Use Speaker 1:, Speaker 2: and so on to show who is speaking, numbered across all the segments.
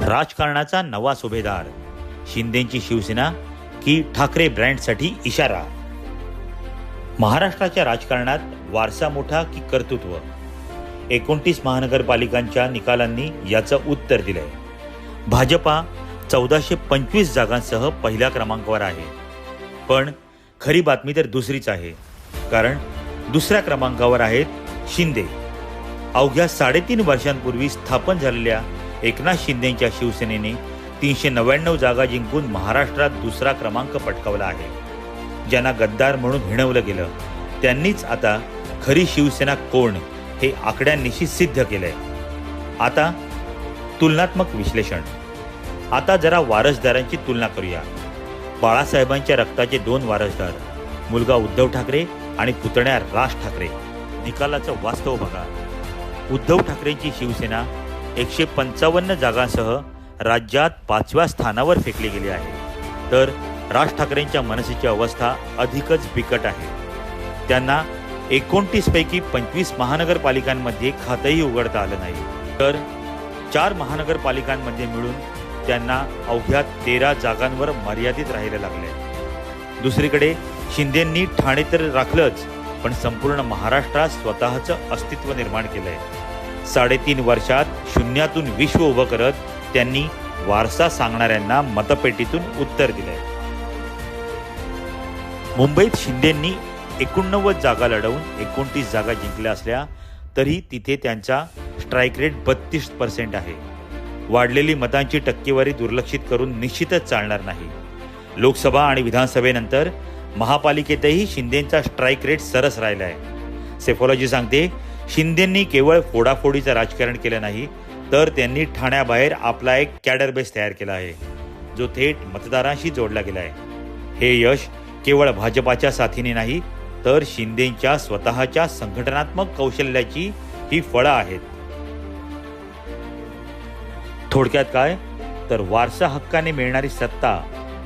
Speaker 1: राजकारणाचा नवा सुभेदार, शिंदेची शिवसेना की ठाकरे ब्रँडसाठी इशारा? महाराष्ट्राच्या राजकारणात वारसा मोठा की कर्तृत्व? 29 महानगरपालिकांच्या निकालांनी याचं उत्तर दिलंय. भाजपा 1425 जागांसह पहिल्या क्रमांकावर आहे. पण खरी बातमी तर दुसरीच आहे, कारण दुसऱ्या क्रमांकावर आहेत शिंदे. अवघ्या 3.5 वर्षांपूर्वी स्थापन झालेल्या एकनाथ शिंदेच्या शिवसेनेने 399 जागा जिंकून महाराष्ट्रात दुसरा क्रमांक पटकावला आहे. ज्यांना गद्दार म्हणून हिणवलं गेलं त्यांनीच आता खरी शिवसेना कोण हे आकड्यांनिशी सिद्ध केलंय. आता तुलनात्मक विश्लेषण. आता जरा वारसदारांची तुलना करूया. बाळासाहेबांच्या रक्ताचे 2 वारसदार, मुलगा उद्धव ठाकरे आणि पुतण्या राज ठाकरे. निकालाचं वास्तव बघा. उद्धव ठाकरेंची शिवसेना 155 जागांसह राज्यात 5व्या स्थानावर फेकली गेली आहे, तर राज ठाकरेंच्या मनसेची अवस्था अधिकच बिकट आहे. त्यांना 29 पैकी 25 महानगरपालिकांमध्ये खातंही उघडता आलं नाही, तर 4 महानगरपालिकांमध्ये मिळून त्यांना अवघ्या 13 जागांवर मर्यादित राहायला लागले. दुसरीकडे शिंदेंनी ठाणे तर राखलंच, पण संपूर्ण महाराष्ट्रात स्वतःचं अस्तित्व निर्माण केलंय. 3.5 वर्षात शून्यातून विश्व उभं करत त्यांनी वारसा सांगणाऱ्यांना मतपेटीतून उत्तर दिलंय. मुंबईत शिंदेंनी 89 जागा लढवून 29 जागा जिंकल्या असल्या तरी तिथे त्यांचा स्ट्राईक रेट 32% आहे. वाढलेली मतांची टक्केवारी दुर्लक्षित करून निश्चितच चालणार नाही. लोकसभा आणि विधानसभेनंतर महापालिकेतही शिंदेंचा स्ट्राईक रेट सरस राहिला आहे. सेफॉलॉजी सांगते, शिंदेंनी केवळ फोडाफोडीचं राजकारण केलं नाही, तर त्यांनी ठाण्याबाहेर आपला एक कॅडर बेस तयार केला आहे, जो थेट मतदारांशी जोडला गेला आहे. हे यश केवळ भाजपाच्या साथीने नाही, तर शिंदेंच्या स्वतःच्या संघटनात्मक कौशल्याची ही फळं आहेत. थोडक्यात काय, तर वारसा हक्काने मिळणारी सत्ता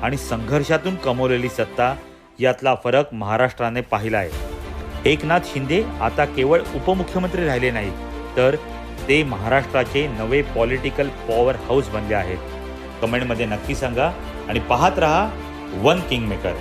Speaker 1: आणि संघर्षातून कमवलेली सत्ता यातला फरक महाराष्ट्राने पाहिला आहे. एकनाथ शिंदे आता केवळ उपमुख्यमंत्री राहिले नाहीत, तर ते महाराष्ट्राचे नवे पॉलिटिकल पॉवर हाऊस बनले आहेत. कमेंटमध्ये नक्की सांगा आणि पाहत रहा वन किंगमेकर.